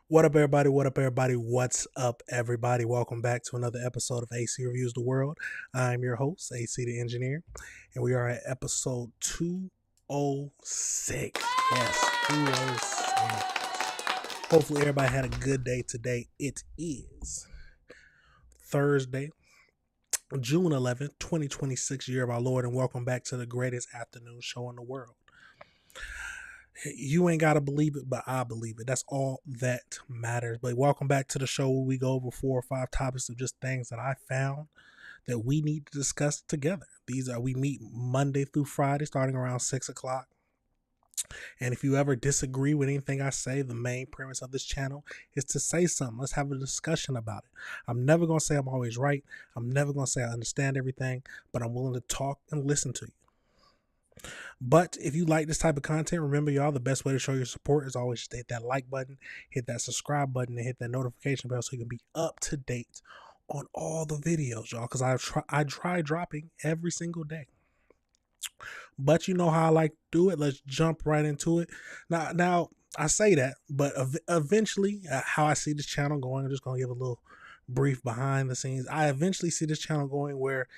What up, everybody? What up, everybody? What's up, everybody? Welcome back to another episode of AC Reviews the World. I'm your host, AC the Engineer, and we are at episode 206. Yes, 206. Hopefully, everybody had a good day today. It is Thursday, June 11th, 2026, year of our Lord, and welcome back to the greatest afternoon show in the world. You ain't got to believe it, but I believe it. That's all that matters. But welcome back to the show where we go over 4 or 5 topics of just things that I found that we need to discuss together. We meet Monday through Friday starting around 6 o'clock. And if you ever disagree with anything I say, the main premise of this channel is to say something. Let's have a discussion about it. I'm never going to say I'm always right. I'm never going to say I understand everything, but I'm willing to talk and listen to you. But if you like this type of content, remember, y'all, the best way to show your support is always just hit that like button, hit that subscribe button, and hit that notification bell so you can be up to date on all the videos, y'all, because I try dropping every single day. But you know how I like to do it. Let's jump right into it. Now I say that, but eventually, how I see this channel going, I'm just going to give a little brief behind the scenes. I eventually see this channel going where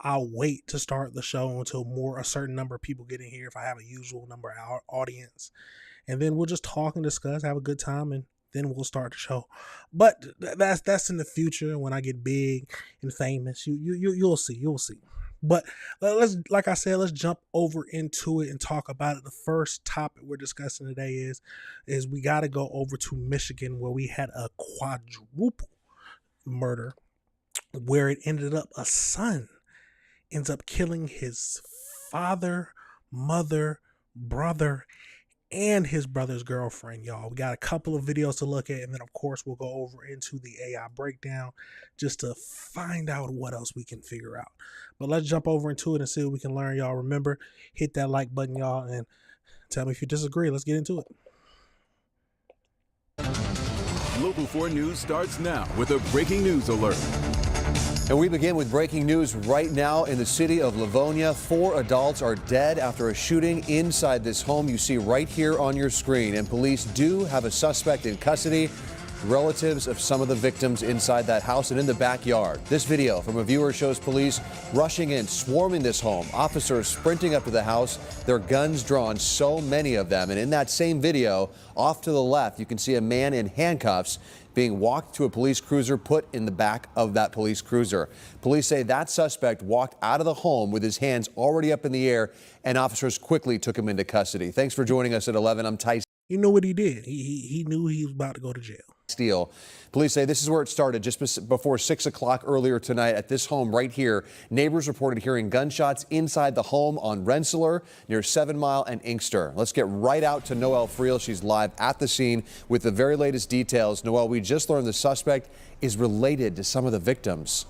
I'll wait to start the show until a certain number of people get in here if I have a usual number of audience. And then we'll just talk and discuss, have a good time, and then we'll start the show. But that's in the future when I get big and famous. You'll see. But let's jump over into it and talk about it. The first topic we're discussing today is we got to go over to Michigan, where we had a quadruple murder where it ended up a son ends up killing his father, mother, brother, and his brother's girlfriend, y'all. We got a couple of videos to look at, and then, of course, we'll go over into the AI breakdown just to find out what else we can figure out. But let's jump over into it and see what we can learn, y'all. Remember, hit that like button, y'all, and tell me if you disagree. Let's get into it. Local 4 News starts now with a breaking news alert. And we begin with breaking news right now in the city of Livonia. 4 adults are dead after a shooting inside this home you see right here on your screen. And police do have a suspect in custody. Relatives of some of the victims inside that house and in the backyard. This video from a viewer shows police rushing in, swarming this home. Officers sprinting up to the house, their guns drawn, so many of them. And in that same video, off to the left, you can see a man in handcuffs being walked to a police cruiser put in the back of that police cruiser. Police say that suspect walked out of the home with his hands already up in the air, and officers quickly took him into custody. Thanks for joining us at 11. I'm Tyson. You know what he did? He knew he was about to go to jail. Steele. Police say this is where it started just before 6 o'clock earlier tonight at this home right here. Neighbors reported hearing gunshots inside the home on Rensselaer near 7 Mile and Inkster. Let's get right out to Noelle Friel. She's live at the scene with the very latest details. Noelle, we just learned the suspect is related to some of the victims.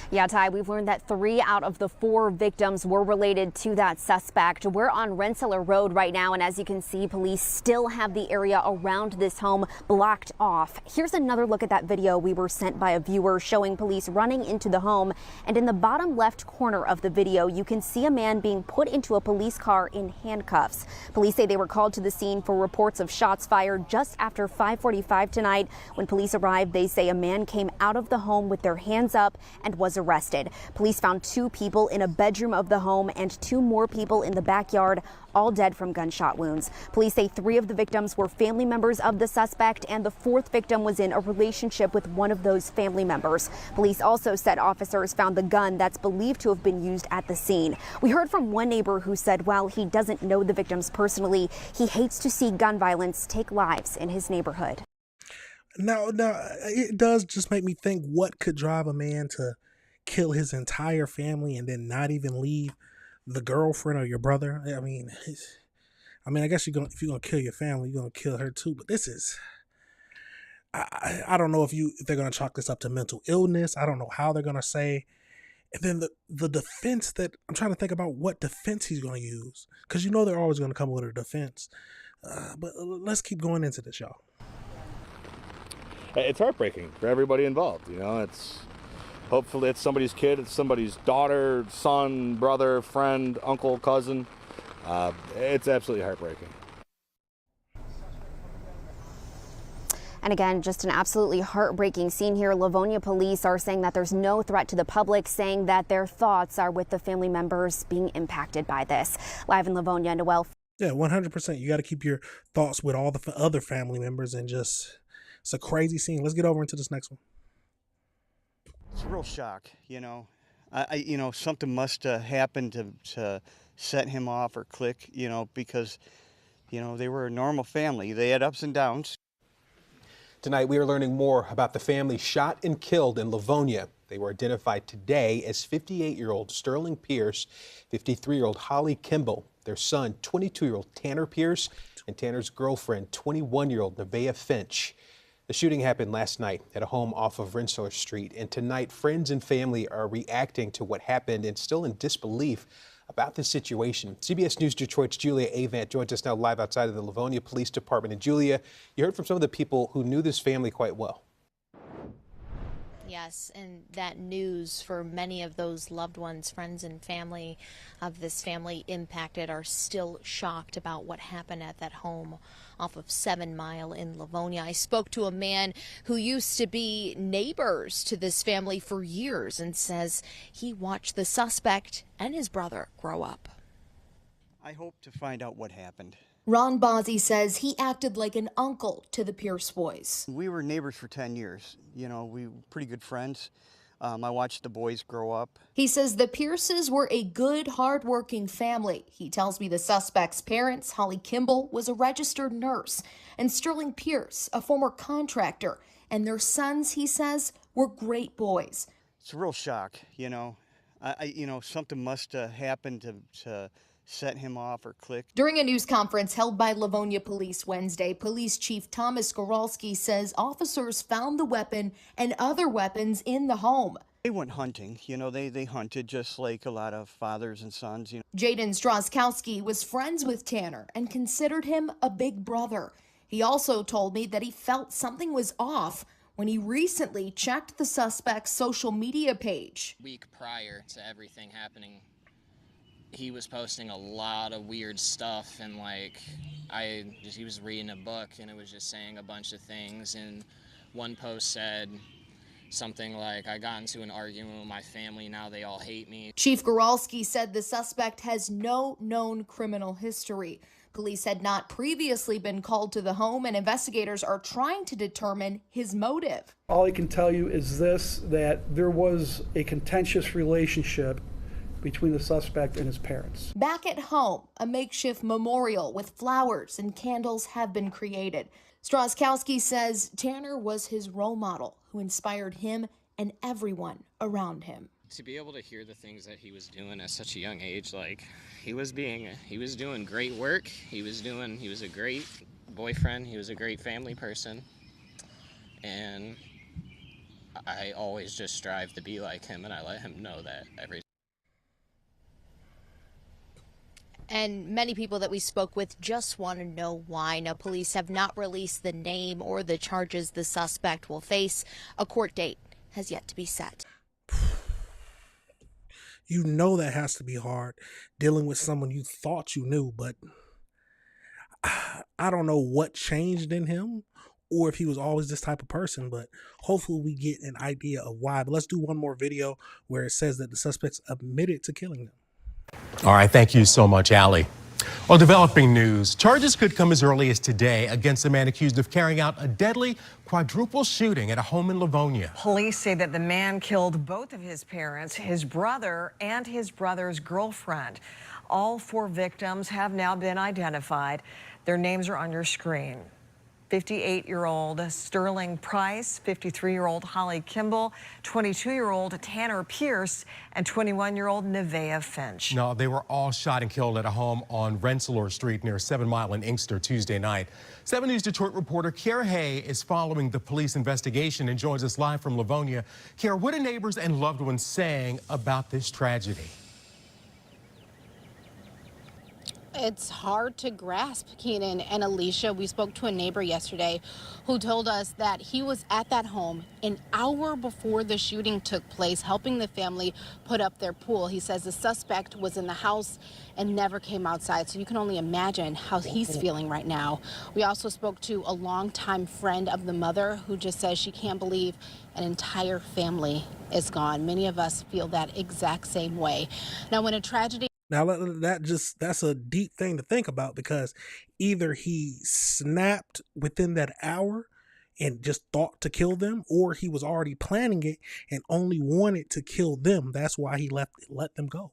Yeah, Ty, we've learned that 3 out of the 4 victims were related to that suspect. We're on Rensselaer Road right now, and as you can see, police still have the area around this home blocked off. Here's another look at that video we were sent by a viewer showing police running into the home. And in the bottom left corner of the video, you can see a man being put into a police car in handcuffs. Police say they were called to the scene for reports of shots fired just after 5:45 tonight. When police arrived, they say a man came out of the home with their hands up and was arrested. Police found 2 people in a bedroom of the home and 2 more people in the backyard, all dead from gunshot wounds. Police say 3 of the victims were family members of the suspect, and the 4th victim was in a relationship with one of those family members. Police also said officers found the gun that's believed to have been used at the scene. We heard from one neighbor who said while he doesn't know the victims personally, he hates to see gun violence take lives in his neighborhood. Now, it does just make me think, what could drive a man to kill his entire family and then not even leave the girlfriend or your brother? I mean, I guess if you're gonna kill your family, you're gonna kill her too. But this is, I don't know if they're gonna chalk this up to mental illness. I don't know how they're gonna say. And then the defense that I'm trying to think about, what defense he's gonna use, because they're always gonna come with a defense. But let's keep going into this, y'all. It's heartbreaking for everybody involved. Hopefully it's somebody's kid, it's somebody's daughter, son, brother, friend, uncle, cousin. It's absolutely heartbreaking. And again, just an absolutely heartbreaking scene here. Livonia police are saying that there's no threat to the public, saying that their thoughts are with the family members being impacted by this. Live in Livonia, Noel. Yeah, 100%. You got to keep your thoughts with all the other family members, and just, it's a crazy scene. Let's get over into this next one. It's a real shock, you know. Something must have happened to set him off or click, because, they were a normal family. They had ups and downs. Tonight, we are learning more about the family shot and killed in Livonia. They were identified today as 58-year-old Sterling Pierce, 53-year-old Holly Kimball, their son, 22-year-old Tanner Pierce, and Tanner's girlfriend, 21-year-old Nevaeh Finch. The shooting happened last night at a home off of Rensselaer Street, and tonight friends and family are reacting to what happened and still in disbelief about this situation. CBS News Detroit's Julia Avant joins us now live outside of the Livonia Police Department. And Julia, you heard from some of the people who knew this family quite well. Yes, and that news for many of those loved ones, friends and family of this family impacted, are still shocked about what happened at that home off of 7 Mile in Livonia. I spoke to a man who used to be neighbors to this family for years and says he watched the suspect and his brother grow up. I hope to find out what happened. Ron Bozzi says he acted like an uncle to the Pierce boys. We were neighbors for 10 years. We were pretty good friends. I watched the boys grow up. He says the Pierces were a good, hardworking family. He tells me the suspect's parents, Holly Kimball, was a registered nurse, and Sterling Pierce, a former contractor. And their sons, he says, were great boys. It's a real shock, something must have happened to set him off or click. During a news conference held by Livonia Police Wednesday, Police Chief Thomas Goralski says officers found the weapon and other weapons in the home. They went hunting, they hunted just like a lot of fathers and sons. Jaden Stroskowski was friends with Tanner and considered him a big brother. He also told me that he felt something was off when he recently checked the suspect's social media page. Week prior to everything happening, he was posting a lot of weird stuff, and he was reading a book and it was just saying a bunch of things, and one post said something like, I got into an argument with my family, now they all hate me. Chief Goralski said the suspect has no known criminal history. Police had not previously been called to the home, and investigators are trying to determine his motive. All I can tell you is this, that there was a contentious relationship between the suspect and his parents. Back at home, a makeshift memorial with flowers and candles have been created. Stroskowski says Tanner was his role model who inspired him and everyone around him. To be able to hear the things that he was doing at such a young age, he was doing great work. He was a great boyfriend. He was a great family person. And I always just strive to be like him, and I let him know that every time. And many people that we spoke with just want to know why. Now, police have not released the name or the charges the suspect will face. A court date has yet to be set. That has to be hard, dealing with someone you thought you knew, but I don't know what changed in him or if he was always this type of person, but hopefully we get an idea of why. But let's do one more video where it says that the suspects admitted to killing them. All right, thank you so much, Allie. Well, developing news. Charges could come as early as today against a man accused of carrying out a deadly quadruple shooting at a home in Livonia. Police say that the man killed both of his parents, his brother, and his brother's girlfriend. All 4 victims have now been identified. Their names are on your screen. 58-year-old Sterling Price, 53-year-old Holly Kimball, 22-year-old Tanner Pierce, and 21-year-old Nevaeh Finch. No, they were all shot and killed at a home on Rensselaer Street near 7 Mile in Inkster Tuesday night. 7 News Detroit reporter Kara Hay is following the police investigation and joins us live from Livonia. Kara, what are neighbors and loved ones saying about this tragedy? It's hard to grasp, Keenan and Alicia. We spoke to a neighbor yesterday who told us that he was at that home an hour before the shooting took place, helping the family put up their pool. He says the suspect was in the house and never came outside, so you can only imagine how he's feeling right now. We also spoke to a longtime friend of the mother who just says she can't believe an entire family is gone. Many of us feel that exact same way. Now, when a tragedy Now that's a deep thing to think about, because either he snapped within that hour and just thought to kill them, or he was already planning it and only wanted to kill them. That's why he let them go.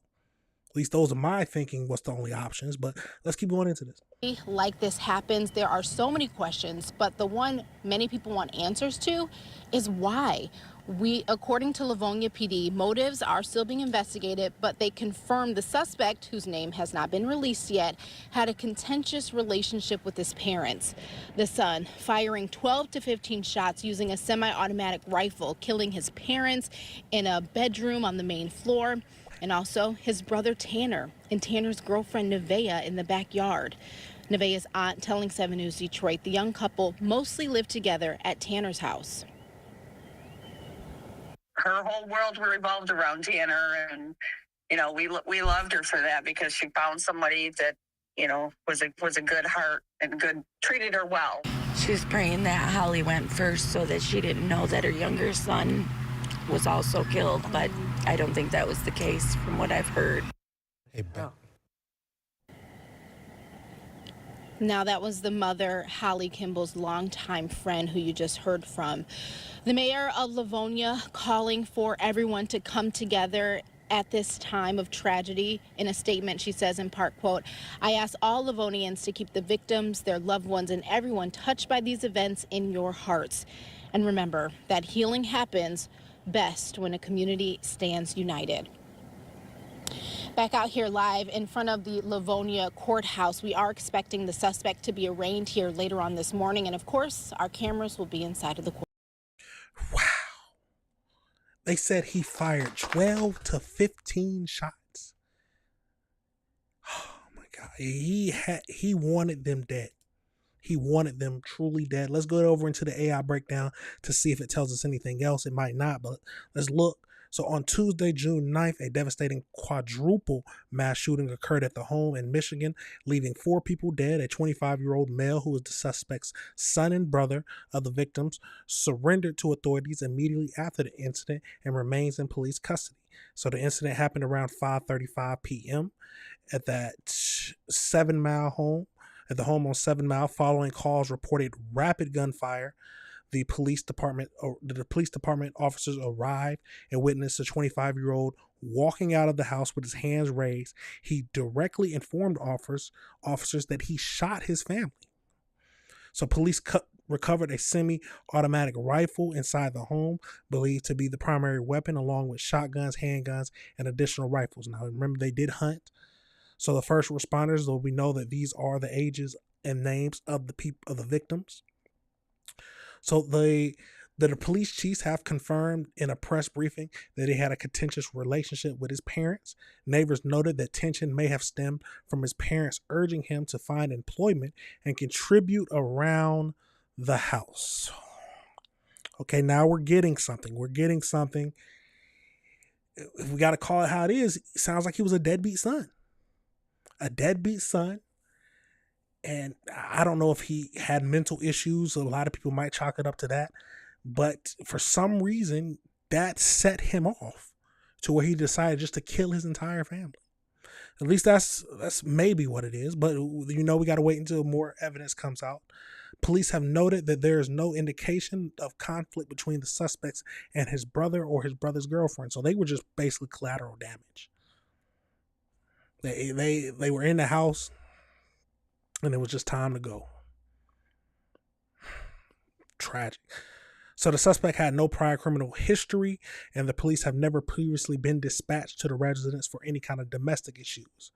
At least those are my thinking. What's the only options? But let's keep going into this. like this happens, there are so many questions, but the one many people want answers to is why. According to Livonia PD, motives are still being investigated, but they confirmed the suspect, whose name has not been released yet, had a contentious relationship with his parents. The son firing 12 to 15 shots using a semi-automatic rifle, killing his parents in a bedroom on the main floor, and also his brother Tanner and Tanner's girlfriend Nevaeh in the backyard. Nevaeh's aunt telling 7 News Detroit the young couple mostly lived together at Tanner's house. Her whole world revolved around Tanner, and we loved her for that, because she found somebody that was a good heart and treated her well. She's praying that Holly went first so that she didn't know that her younger son was also killed, but I don't think that was the case from what I've heard. Now, that was the mother, Holly Kimball's longtime friend, who you just heard from. The mayor of Livonia calling for everyone to come together at this time of tragedy. In a statement, she says, in part, quote, "I ask all Livonians to keep the victims, their loved ones, and everyone touched by these events in your hearts. And remember that healing happens best when a community stands united." Back out here live in front of the Livonia courthouse, we are expecting the suspect to be arraigned here later on this morning. And of course, our cameras will be inside of the court. Wow. They said he fired 12 to 15 shots. Oh my God. He wanted them dead. He wanted them truly dead. Let's go over into the AI breakdown to see if it tells us anything else. It might not, but let's look. So on Tuesday, June 9th, a devastating quadruple mass shooting occurred at the home in Michigan, leaving 4 people dead. A 25-year-old male, who was the suspect's son and brother of the victims, surrendered to authorities immediately after the incident and remains in police custody. So the incident happened around 5:35 p.m. at that 7 Mile home. At the home on 7 Mile, following calls reported rapid gunfire. The police department officers arrived and witnessed a 25-year-old walking out of the house with his hands raised. He directly informed officers that he shot his family. So police recovered a semi-automatic rifle inside the home, believed to be the primary weapon, along with shotguns, handguns, and additional rifles. Now, remember, they did hunt. So the first responders, though we know that these are the ages and names of the victims. So the police chiefs have confirmed in a press briefing that he had a contentious relationship with his parents. Neighbors noted that tension may have stemmed from his parents urging him to find employment and contribute around the house. Okay, now we're getting something. If we got to call it how it is, it sounds like he was a deadbeat son. And I don't know if he had mental issues. A lot of people might chalk it up to that. But for some reason, that set him off to where he decided just to kill his entire family. At least that's maybe what it is. But, we got to wait until more evidence comes out. Police have noted that there is no indication of conflict between the suspects and his brother or his brother's girlfriend. So they were just basically collateral damage. They were in the house, and it was just time to go. Tragic. So the suspect had no prior criminal history, and the police have never previously been dispatched to the residence for any kind of domestic issues.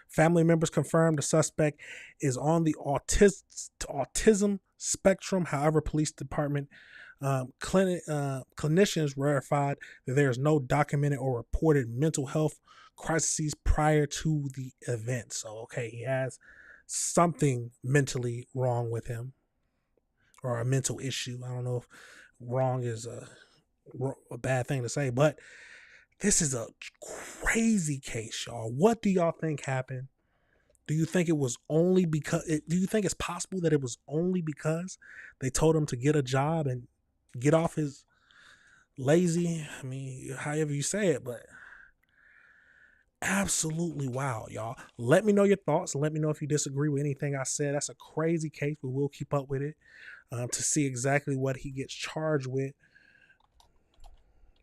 Family members confirmed the suspect is on the autism spectrum. However, police department Clinicians verified that there is no documented or reported mental health crises prior to the event. So, okay, he has something mentally wrong with him, or a mental issue. I don't know if wrong is a bad thing to say, but this is a crazy case, y'all. What do y'all think happened? Do you think it was only because, do you think it's possible that it was only because they told him to get a job and get off his lazy, I mean, however you say it, but absolutely wild, y'all. Let me know your thoughts and let me know if you disagree with anything I said. That's a crazy case, but we'll keep up with it to see exactly what he gets charged with.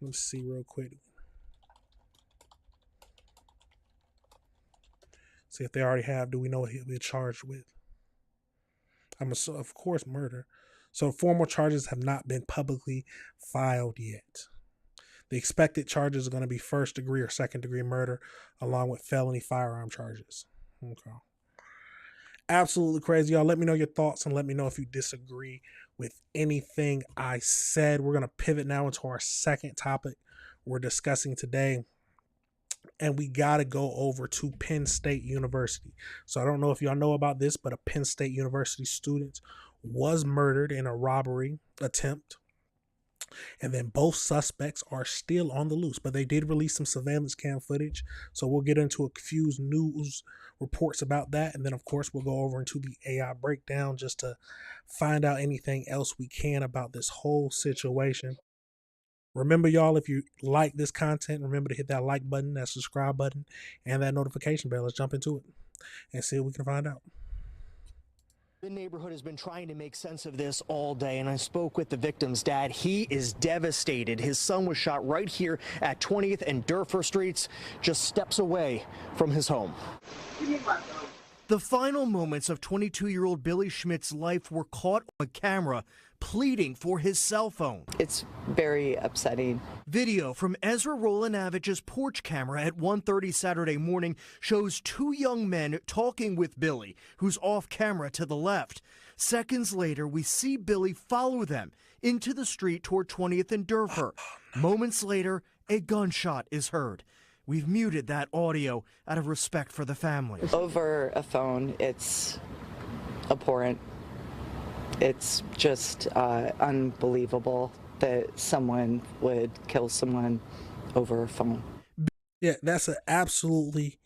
Let's see real quick. See if they already have. Do we know what he'll be charged with? Of course, murder. So formal charges have not been publicly filed yet. The expected charges are going to be first degree or second degree murder, along with felony firearm charges. Okay. Absolutely crazy, y'all. Let me know your thoughts and let me know if you disagree with anything I said. We're going to pivot now into our second topic we're discussing today. And we got to go over to Penn State University. So I don't know if y'all know about this, but a Penn State University student was murdered in a robbery attempt. And then both suspects are still on the loose, but they did release some surveillance cam footage. So we'll get into a few news reports about that. And then, of course, we'll go over into the AI breakdown just to find out anything else we can about this whole situation. Remember, y'all, if you like this content, remember to hit that like button, that subscribe button, and that notification bell. Let's jump into it and see what we can find out. The neighborhood has been trying to make sense of this all day, and I spoke with the victim's dad. He is devastated. His son was shot right here at 20th and Durfur Streets, just steps away from his home. The final moments of 22-year-old Billy Schmidt's life were caught on camera, pleading for his cell phone. It's very upsetting. Video from Ezra Rolanavich's porch camera at 1:30 Saturday morning shows two young men talking with Billy, who's off camera to the left. Seconds later, we see Billy follow them into the street toward 20th and Durfur. Moments later, a gunshot is heard. We've muted that audio out of respect for the family. Over a phone, it's abhorrent. It's just unbelievable that someone would kill someone over a phone. Yeah, that's an absolutely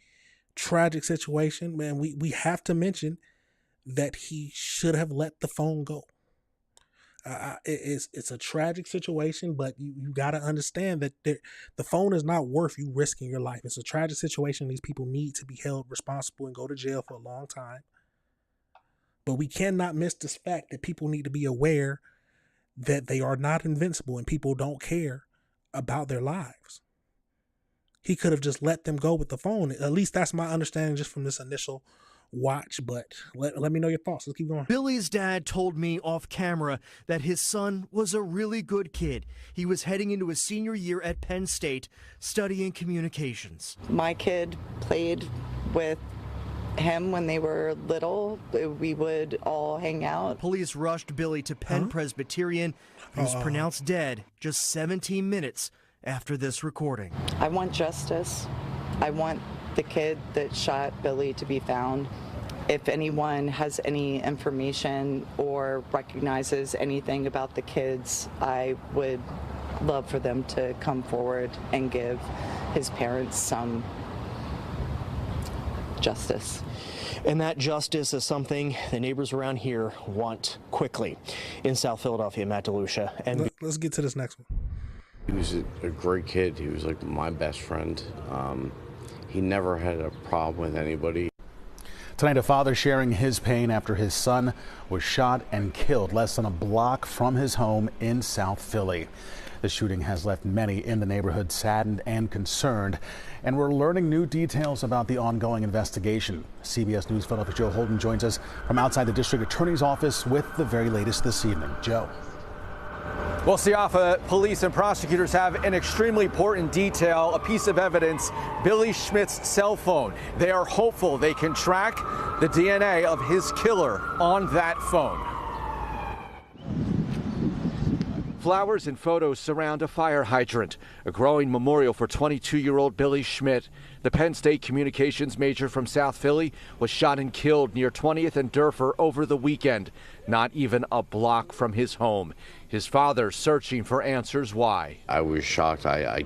tragic situation, man. We have to mention that he should have let the phone go. It's a tragic situation, but you got to understand that the phone is not worth you risking your life. It's a tragic situation. These people need to be held responsible and go to jail for a long time. But we cannot miss this fact that people need to be aware that they are not invincible and people don't care about their lives. He could have just let them go with the phone. At least that's my understanding just from this initial watch, but let me know your thoughts. Let's keep going. Billy's dad told me off camera that his son was a really good kid. He was heading into his senior year at Penn State, studying communications. My kid played with him when they were little. We would all hang out. Police rushed Billy to Penn Presbyterian. He was pronounced dead just 17 minutes after this recording. I want justice. I want the kid that shot Billy to be found. If anyone has any information or recognizes anything about the kids, I would love for them to come forward and give his parents some justice. And that justice is something the neighbors around here want quickly. In South Philadelphia, Matt DeLucia. And let's get to this next one. He was a great kid. He was like my best friend. He never had a problem with anybody. Tonight, a father sharing his pain after his son was shot and killed less than a block from his home in South Philly. The shooting has left many in the neighborhood saddened and concerned, and we're learning new details about the ongoing investigation. CBS News Philadelphia Joe Holden joins us from outside the district attorney's office with the very latest this evening. Joe. Well, Siafa, police and prosecutors have an extremely important detail, a piece of evidence, Billy Schmidt's cell phone. They are hopeful they can track the DNA of his killer on that phone. Flowers and photos surround a fire hydrant, a growing memorial for 22-year-old Billy Schmidt. The Penn State communications major from South Philly was shot and killed near 20th and Durfee over the weekend, not even a block from his home. His father searching for answers why. I was shocked. I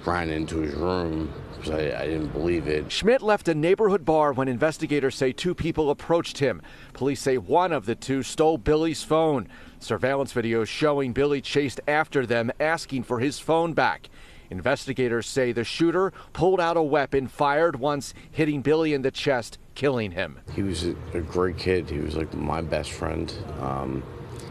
ran into his room because I didn't believe it. Schmidt left a neighborhood bar when investigators say two people approached him. Police say one of the two stole Billy's phone. Surveillance video showing Billy chased after them, asking for his phone back. Investigators say the shooter pulled out a weapon, fired once, hitting Billy in the chest, killing him. He was a great kid. He was like my best friend.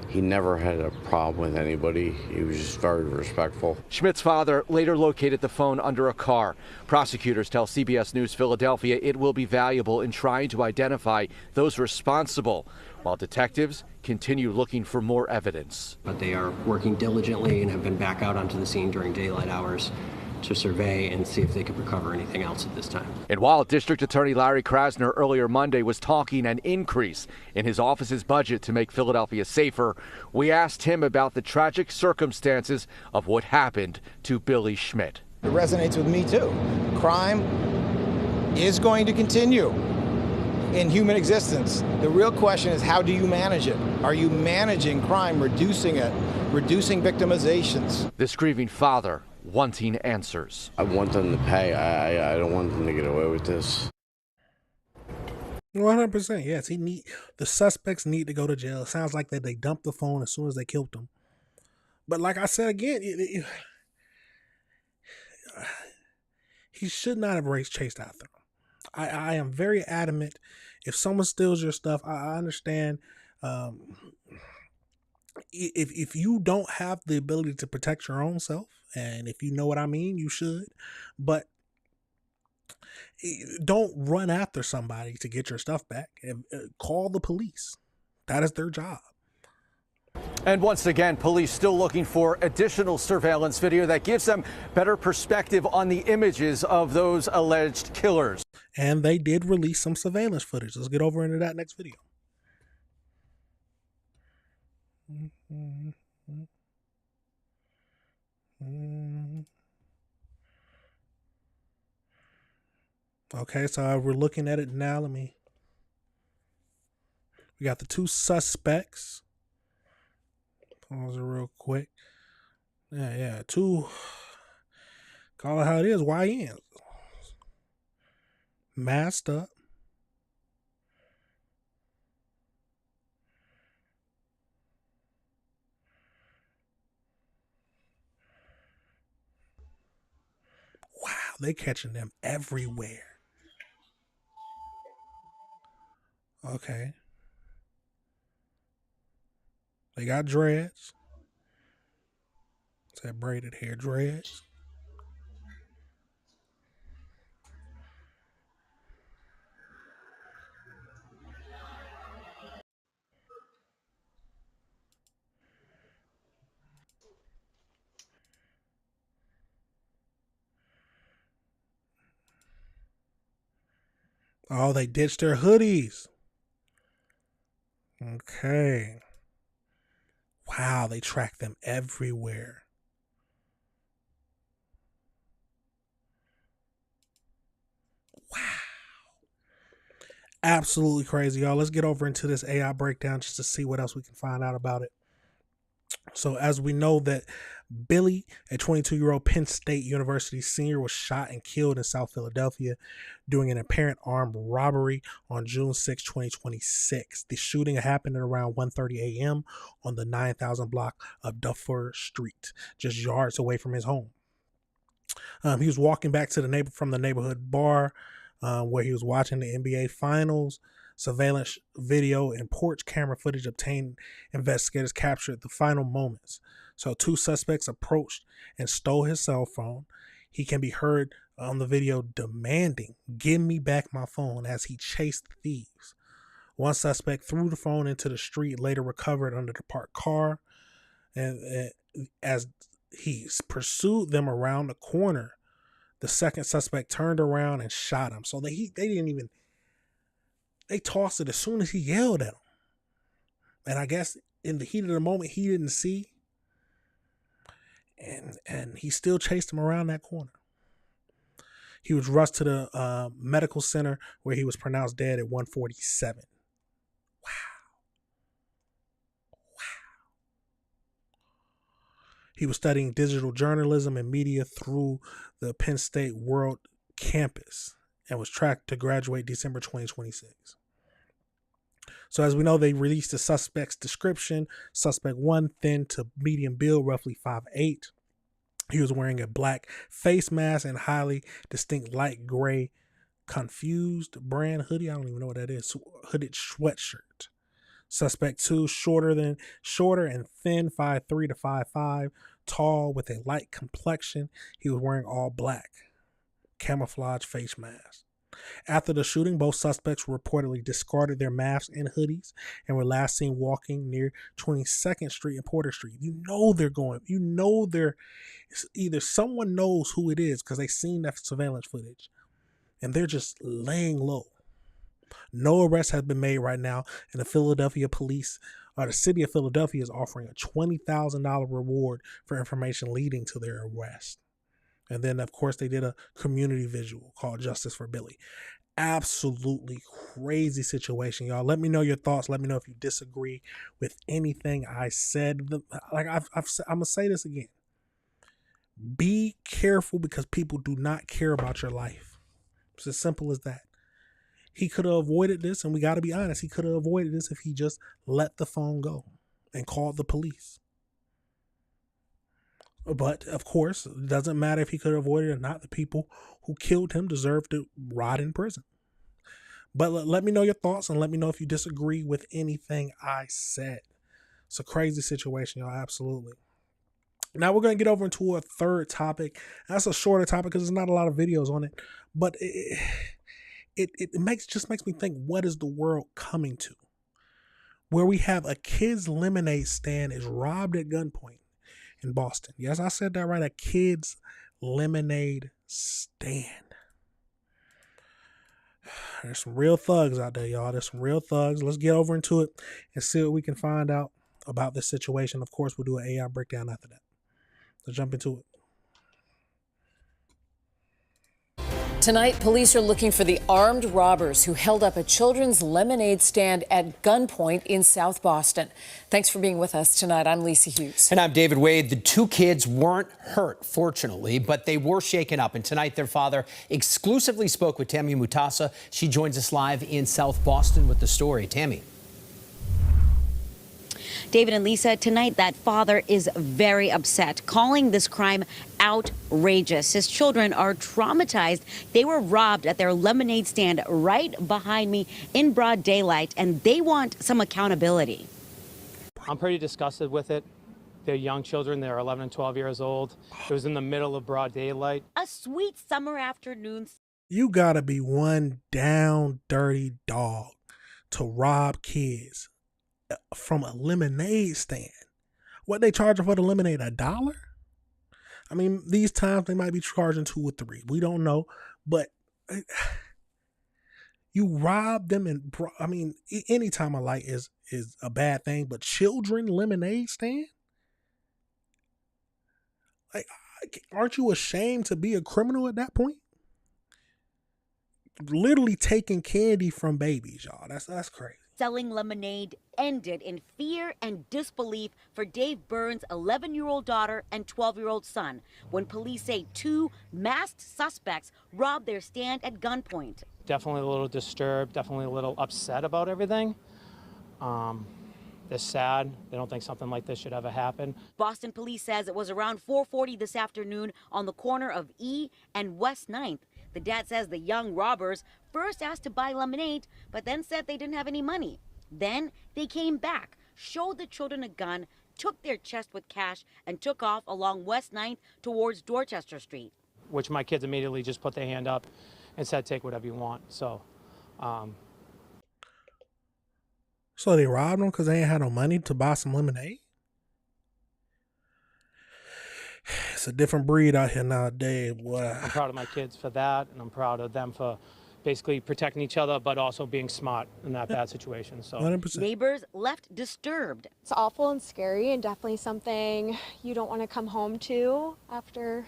He never had a problem with anybody. He was just very respectful. Schmidt's father later located the phone under a car. Prosecutors tell CBS News Philadelphia it will be valuable in trying to identify those responsible, while detectives continue looking for more evidence. But they are working diligently and have been back out onto the scene during daylight hours to survey and see if they could recover anything else at this time. And while District Attorney Larry Krasner earlier Monday was talking an increase in his office's budget to make Philadelphia safer, we asked him about the tragic circumstances of what happened to Billy Schmidt. It resonates with me too. Crime is going to continue in human existence. The real question is, how do you manage it? Are you managing crime, reducing it, reducing victimizations? This grieving father wanting answers. I want them to pay. I don't want them to get away with this. 100%. Yes, the suspects need to go to jail. It sounds like that they dumped the phone as soon as they killed him. But like I said again, he should not have chased after him. I am very adamant. If someone steals your stuff, I understand. If you don't have the ability to protect your own self, and if you know what I mean, you should. But don't run after somebody to get your stuff back. Call the police. That is their job. And once again, police still looking for additional surveillance video that gives them better perspective on the images of those alleged killers. And they did release some surveillance footage. Let's get over into that next video. Okay, so we're looking at it now. We got the two suspects. Pause it real quick. Yeah, two, call it how it is, YNs. Masked up. Wow, they catching them everywhere. Okay. They got dreads. It's that braided hair dreads. Oh, they ditched their hoodies. Okay. Wow, they track them everywhere. Wow. Absolutely crazy, y'all. Let's get over into this AI breakdown just to see what else we can find out about it. So as we know that Billy, a 22-year-old Penn State University senior, was shot and killed in South Philadelphia during an apparent armed robbery on June 6, 2026. The shooting happened at around 1:30 a.m. on the 9,000 block of Duffer Street, just yards away from his home. He was walking back to from the neighborhood bar where he was watching the NBA Finals. Surveillance video and porch camera footage obtained. Investigators captured the final moments. So two suspects approached and stole his cell phone. He can be heard on the video demanding, "Give me back my phone," as he chased the thieves. One suspect threw the phone into the street, later recovered under the parked car. And as he pursued them around the corner, the second suspect turned around and shot him. So they didn't even... They tossed it as soon as he yelled at him. And I guess in the heat of the moment, he didn't see. and he still chased him around that corner. He was rushed to the medical center where he was pronounced dead at 1:47. Wow. He was studying digital journalism and media through the Penn State World campus and was tracked to graduate December 2026. So as we know, they released the suspect's description. Suspect 1, thin to medium build, roughly 5'8". He was wearing a black face mask and highly distinct light gray confused brand hoodie. I don't even know what that is. Hooded sweatshirt. Suspect 2, shorter and thin, 5'3" to 5'5", tall with a light complexion. He was wearing all black, camouflage face mask. After the shooting, both suspects reportedly discarded their masks and hoodies and were last seen walking near 22nd Street and Porter Street. You know they're either someone knows who it is because they seen that surveillance footage and they're just laying low. No arrest has been made right now, and the Philadelphia police, or the city of Philadelphia, is offering a $20,000 reward for information leading to their arrest. And then, of course, they did a community visual called Justice for Billy. Absolutely crazy situation, y'all. Let me know your thoughts. Let me know if you disagree with anything I said. Like I'm gonna say this again. Be careful because people do not care about your life. It's as simple as that. He could have avoided this, and we got to be honest. He could have avoided this if he just let the phone go and called the police. But, of course, it doesn't matter if he could have avoided it or not. The people who killed him deserve to rot in prison. But let me know your thoughts, and let me know if you disagree with anything I said. It's a crazy situation, y'all, absolutely. Now we're going to get over into a third topic. That's a shorter topic because there's not a lot of videos on it. But it makes me think, what is the world coming to? Where we have a kid's lemonade stand is robbed at gunpoint in Boston. Yes, I said that right. A kid's lemonade stand. There's some real thugs out there, y'all. There's some real thugs. Let's get over into it and see what we can find out about this situation. Of course, we'll do an AI breakdown after that. Let's jump into it. Tonight, police are looking for the armed robbers who held up a children's lemonade stand at gunpoint in South Boston. Thanks for being with us tonight. I'm Lisa Hughes. And I'm David Wade. The two kids weren't hurt, fortunately, but they were shaken up. And tonight, their father exclusively spoke with Tammy Mutasa. She joins us live in South Boston with the story. Tammy. David and Lisa, tonight that father is very upset, calling this crime outrageous. His children are traumatized. They were robbed at their lemonade stand right behind me in broad daylight, and they want some accountability. I'm pretty disgusted with it. They're young children. They're 11 and 12 years old. It was in the middle of broad daylight. A sweet summer afternoon. You gotta be one down dirty dog to rob kids from a lemonade stand. What they charging for the lemonade? $1? I mean, these times they might be charging $2 or $3. We don't know, but you rob them, and I mean, any time of light is a bad thing. But children lemonade stand, like, aren't you ashamed to be a criminal at that point? Literally taking candy from babies, y'all. That's crazy. Selling lemonade ended in fear and disbelief for Dave Burns' 11-year-old daughter and 12-year-old son when police say two masked suspects robbed their stand at gunpoint. Definitely a little disturbed, definitely a little upset about everything. They're sad. They don't think something like this should ever happen. Boston police says it was around 4:40 this afternoon on the corner of E and West 9th. The dad says the young robbers first asked to buy lemonade, but then said they didn't have any money. Then they came back, showed the children a gun, took their chest with cash, and took off along West 9th towards Dorchester Street. Which my kids immediately just put their hand up and said, take whatever you want. So they robbed them because they ain't had no money to buy some lemonade? It's a different breed out here nowadays, boy. I'm proud of my kids for that, and I'm proud of them for basically protecting each other, but also being smart in that bad situation. So 100%. Neighbors left disturbed. It's awful and scary and definitely something you don't want to come home to after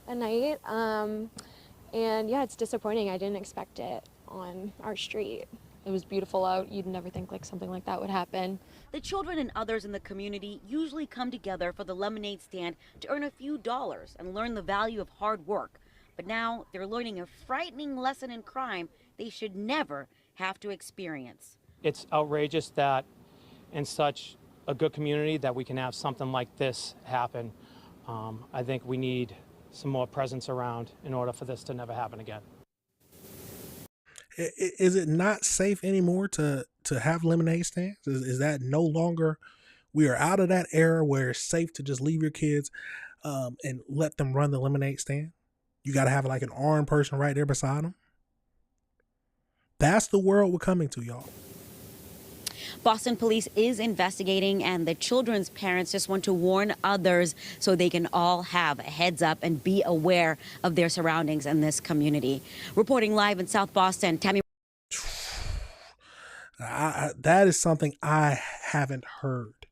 a night. And yeah, it's disappointing. I didn't expect it on our street. It was beautiful out. You'd never think like something like that would happen. The children and others in the community usually come together for the lemonade stand to earn a few dollars and learn the value of hard work. But now they're learning a frightening lesson in crime they should never have to experience. it's outrageous that in such a good community that we can have something like this happen. I think we need some more presence around in order for this to never happen again. Is it not safe anymore to have lemonade stands? Is that no longer, we are out of that era where it's safe to just leave your kids and let them run the lemonade stand? You got to have like an armed person right there beside them. That's the world we're coming to, y'all. Boston police is investigating, and the children's parents just want to warn others so they can all have a heads up and be aware of their surroundings in this community. Reporting live in South Boston, Tammy. That is something I haven't heard.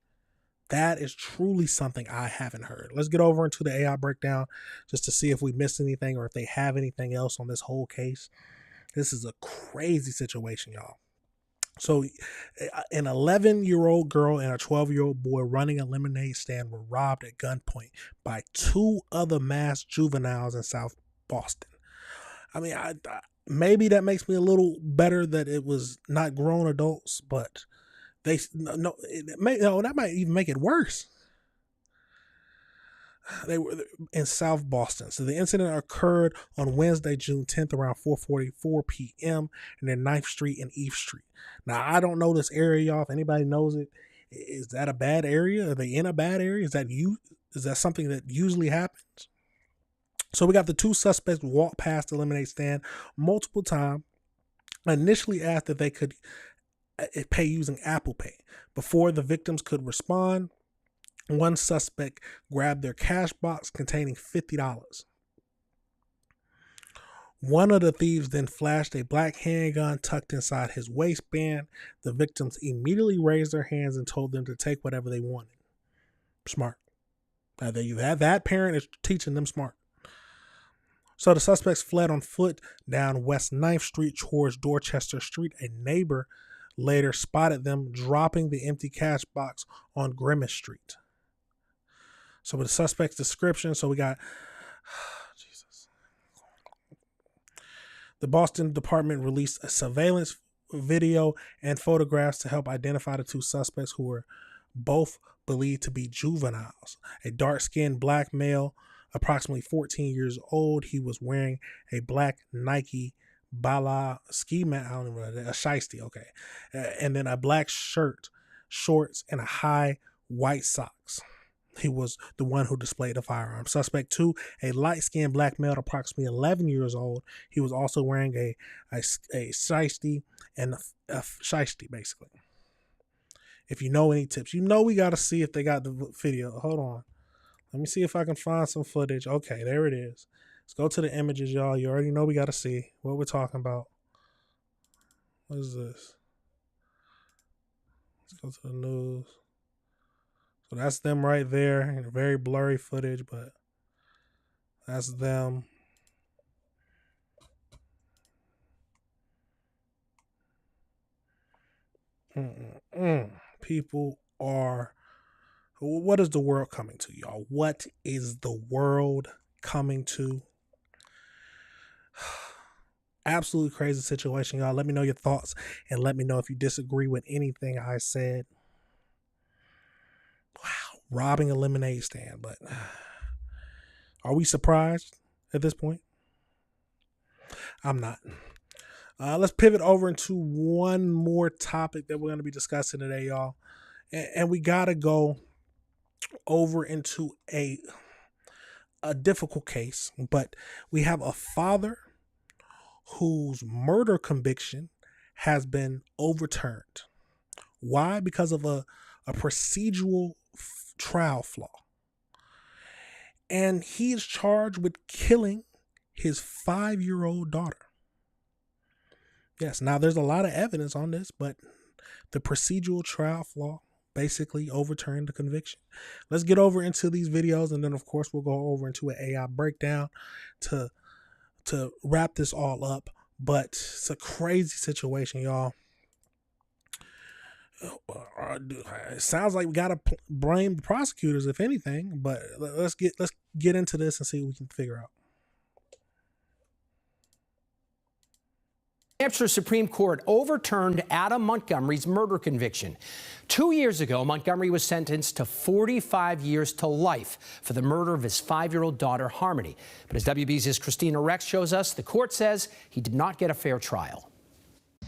That is truly something I haven't heard. Let's get over into the AI breakdown just to see if we missed anything or if they have anything else on this whole case. This is a crazy situation, y'all. So an 11-year-old girl and a 12-year-old boy running a lemonade stand were robbed at gunpoint by two other masked juveniles in South Boston. I mean, maybe that makes me a little better that it was not grown adults, but that might even make it worse. They were in South Boston. So the incident occurred on Wednesday, June 10th, around 4:44 p.m. near 9th Street and Eve Street. Now, I don't know this area, y'all. If anybody knows it, is that a bad area? Are they in a bad area? Is that something that usually happens? So we got the two suspects walk past the lemonade stand multiple times. Initially asked that they could pay using Apple Pay. Before the victims could respond, one suspect grabbed their cash box containing $50. One of the thieves then flashed a black handgun tucked inside his waistband. The victims immediately raised their hands and told them to take whatever they wanted. Smart. That parent is teaching them smart. So the suspects fled on foot down West 9th Street towards Dorchester Street. A neighbor later spotted them dropping the empty cash box on Grimace Street. So with the suspect's description, so we got, Jesus. The Boston Department released a surveillance video and photographs to help identify the two suspects who were both believed to be juveniles. A dark-skinned black male, approximately 14 years old. He was wearing a black Nike Bala ski mat, I don't even know, a shiesty, okay. And then a black shirt, shorts, and a high white socks. He was the one who displayed the firearm. Suspect 2, a light-skinned black male, approximately 11 years old. He was also wearing a shiesty and a shiesty, basically. If you know any tips, we got to see if they got the video. Hold on. Let me see if I can find some footage. Okay, there it is. Let's go to the images, y'all. You already know we got to see what we're talking about. What is this? Let's go to the news. So that's them right there. Very blurry footage, but that's them. People are... What is the world coming to, y'all? What is the world coming to? Absolutely crazy situation, y'all. Let me know your thoughts and let me know if you disagree with anything I said. Wow, robbing a lemonade stand, but are we surprised at this point? I'm not. Let's pivot over into one more topic that we're going to be discussing today, y'all. And we got to go over into a difficult case, but we have a father whose murder conviction has been overturned. Why? Because of a procedural trial flaw. And he is charged with killing his 5-year-old daughter. Yes, now there's a lot of evidence on this, but the procedural trial flaw basically overturned the conviction. Let's get over into these videos, and then of course we'll go over into an AI breakdown to wrap this all up. But it's a crazy situation, y'all. It sounds like we gotta blame the prosecutors, if anything. But let's get into this and see what we can figure out. New Hampshire Supreme Court overturned Adam Montgomery's murder conviction. 2 years ago, Montgomery was sentenced to 45 years to life for the murder of his 5-year-old daughter, Harmony. But as WBZ's Christina Rex shows us, the court says he did not get a fair trial.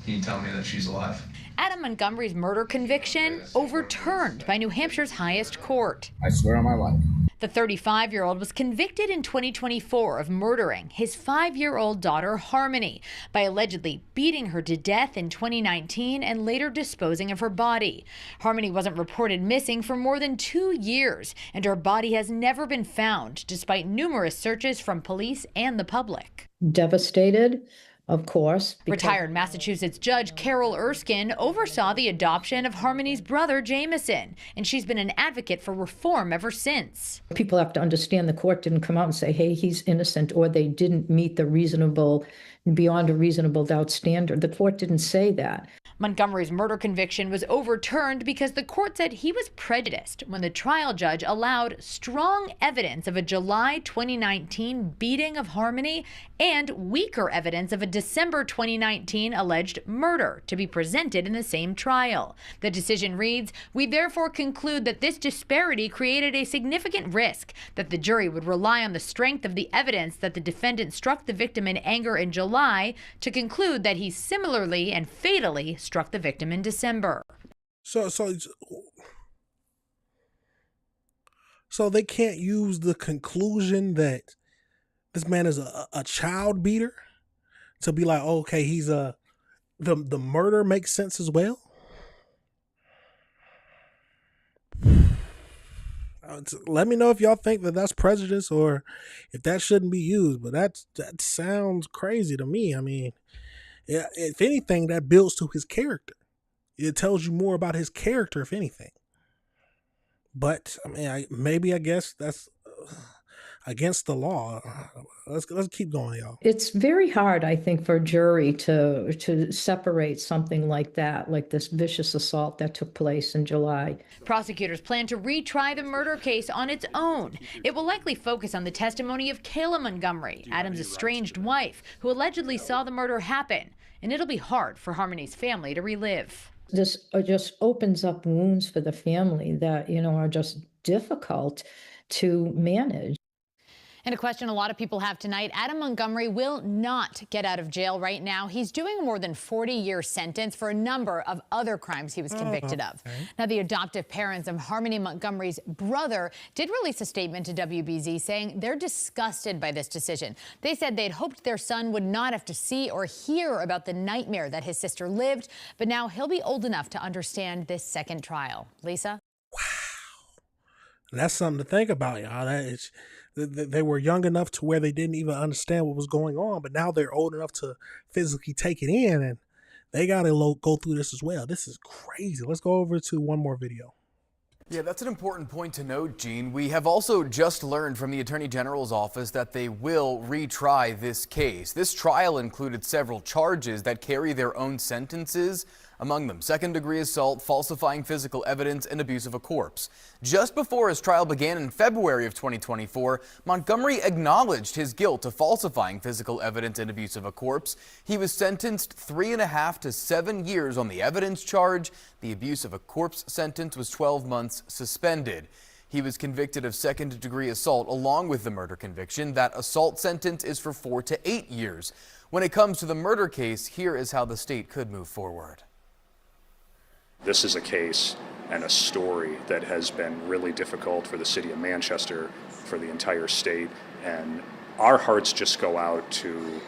Can you tell me that she's alive? Adam Montgomery's murder conviction overturned by New Hampshire's highest court. I swear on my life. The 35-year-old was convicted in 2024 of murdering his 5-year-old daughter, Harmony, by allegedly beating her to death in 2019 and later disposing of her body. Harmony wasn't reported missing for more than 2 years, and her body has never been found, despite numerous searches from police and the public. Devastated, of course. Retired Massachusetts Judge Carol Erskine oversaw the adoption of Harmony's brother, Jameson, and she's been an advocate for reform ever since. People have to understand the court didn't come out and say, hey, he's innocent, or they didn't meet the reasonable, beyond a reasonable doubt standard. The court didn't say that. Montgomery's murder conviction was overturned because the court said he was prejudiced when the trial judge allowed strong evidence of a July 2019 beating of Harmony and weaker evidence of a December 2019 alleged murder to be presented in the same trial. The decision reads, "We therefore conclude that this disparity created a significant risk that the jury would rely on the strength of the evidence that the defendant struck the victim in anger in July to conclude that he similarly and fatally struck the victim in December." So they can't use the conclusion that this man is a child beater to be like, oh, okay, he's the murder makes sense as well. Let me know if y'all think that that's prejudice or if that shouldn't be used, but that sounds crazy to me. I mean, if anything, that builds to his character. It tells you more about his character, if anything. But I mean, I guess that's against the law. Let's keep going, y'all. It's very hard, I think, for a jury to separate something like that, like this vicious assault that took place in July. Prosecutors plan to retry the murder case on its own. It will likely focus on the testimony of Kayla Montgomery, Adam's estranged wife, who allegedly saw the murder happen. And it'll be hard for Harmony's family to relive. This just opens up wounds for the family that, are just difficult to manage. And a question a lot of people have tonight, Adam Montgomery will not get out of jail right now. He's doing a more than 40-year sentence for a number of other crimes he was convicted of. Now, the adoptive parents of Harmony Montgomery's brother did release a statement to WBZ saying they're disgusted by this decision. They said they'd hoped their son would not have to see or hear about the nightmare that his sister lived, but now he'll be old enough to understand this second trial. Lisa? Wow. That's something to think about, y'all. They were young enough to where they didn't even understand what was going on, but now they're old enough to physically take it in, and they got to go through this as well. This is crazy. Let's go over to one more video. Yeah, that's an important point to note, Gene. We have also just learned from the Attorney General's office that they will retry this case. This trial included several charges that carry their own sentences, among them second-degree assault, falsifying physical evidence, and abuse of a corpse. Just before his trial began in February of 2024, Montgomery acknowledged his guilt of falsifying physical evidence and abuse of a corpse. He was sentenced 3.5 to 7 years on the evidence charge. The abuse of a corpse sentence was 12 months suspended. He was convicted of second-degree assault along with the murder conviction. That assault sentence is for 4 to 8 years. When it comes to the murder case, here is how the state could move forward. This is a case and a story that has been really difficult for the city of Manchester, for the entire state, and our hearts just go out to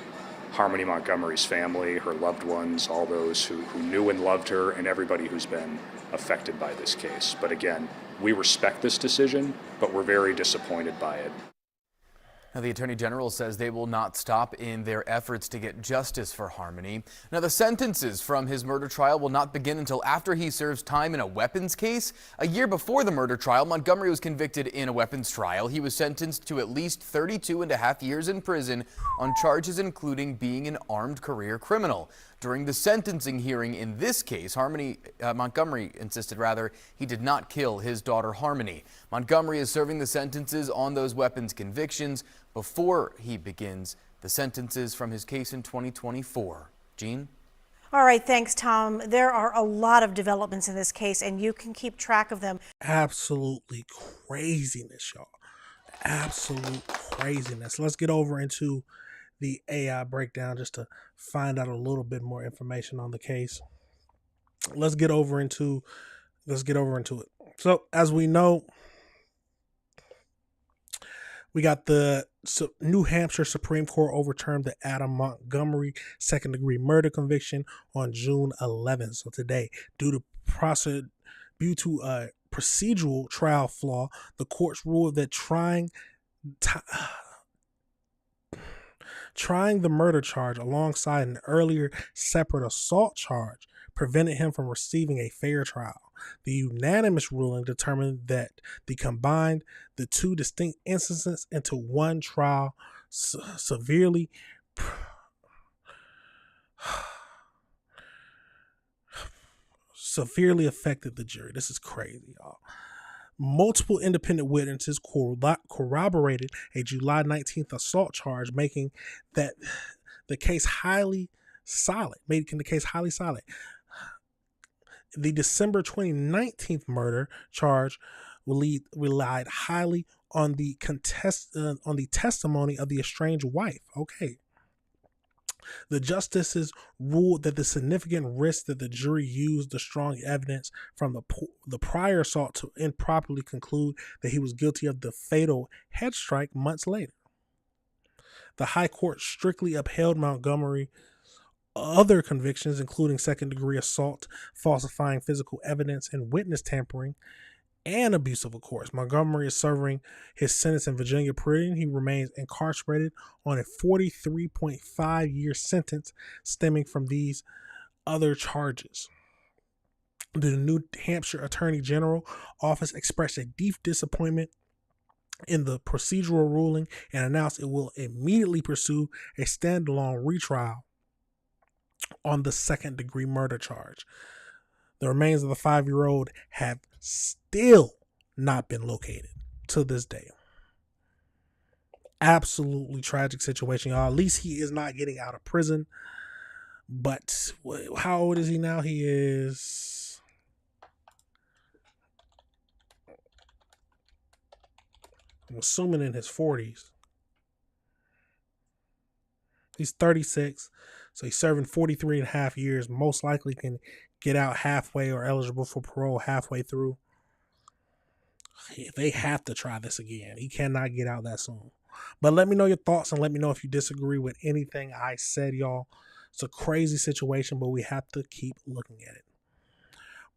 Harmony Montgomery's family, her loved ones, all those who knew and loved her, and everybody who's been affected by this case. But again, we respect this decision, but we're very disappointed by it. Now, the Attorney General says they will not stop in their efforts to get justice for Harmony. Now, the sentences from his murder trial will not begin until after he serves time in a weapons case. A year before the murder trial, Montgomery was convicted in a weapons trial. He was sentenced to at least 32.5 years in prison on charges including being an armed career criminal. During the sentencing hearing in this case, Montgomery insisted he did not kill his daughter Harmony. Montgomery is serving the sentences on those weapons convictions before he begins the sentences from his case in 2024. Jean? All right, thanks, Tom. There are a lot of developments in this case, and you can keep track of them. Absolutely craziness, y'all. Absolute craziness. Let's get over into the AI breakdown just to find out a little bit more information on the case. Let's get over into it. So, as we know, we got the New Hampshire Supreme Court overturned the Adam Montgomery second-degree murder conviction on June 11th. So today, due to a procedural trial flaw, the courts ruled that trying the murder charge alongside an earlier separate assault charge prevented him from receiving a fair trial. The unanimous ruling determined that the two distinct instances into one trial severely affected the jury. This is crazy, y'all. Multiple independent witnesses corroborated a July 19th assault charge, making the case highly solid. The December 2019 murder charge relied highly on the testimony of the estranged wife. Okay. The justices ruled that the significant risk that the jury used the strong evidence from the prior assault to improperly conclude that he was guilty of the fatal head strike months later. The High Court strictly upheld Montgomery's other convictions, including second-degree assault, falsifying physical evidence, and witness tampering, and abuse of a court. Montgomery is serving his sentence in Virginia prison. He remains incarcerated on a 43.5-year sentence stemming from these other charges. The New Hampshire Attorney General office expressed a deep disappointment in the procedural ruling and announced it will immediately pursue a standalone retrial on the second-degree murder charge. The remains of the 5-year-old have still not been located to this day. Absolutely tragic situation, y'all. At least he is not getting out of prison. But how old is he now? He is... I'm assuming in his 40s. He's 36. So he's serving 43.5 years. Most likely can get out halfway or eligible for parole halfway through. They have to try this again. He cannot get out that soon. But let me know your thoughts and let me know if you disagree with anything I said, y'all. It's a crazy situation, but we have to keep looking at it.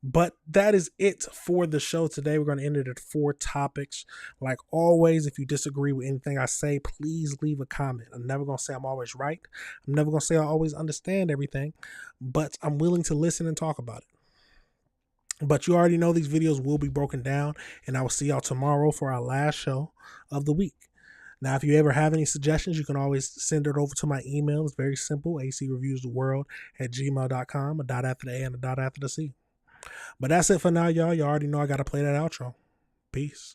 But that is it for the show today. We're going to end it at 4 topics. Like always, if you disagree with anything I say, please leave a comment. I'm never going to say I'm always right. I'm never going to say I always understand everything, but I'm willing to listen and talk about it. But you already know these videos will be broken down, and I will see y'all tomorrow for our last show of the week. Now, if you ever have any suggestions, you can always send it over to my email. It's very simple, acreviewstheworld@gmail.com, a dot after the A and a dot after the C. But that's it for now, y'all. You already know I got to play that outro. Peace.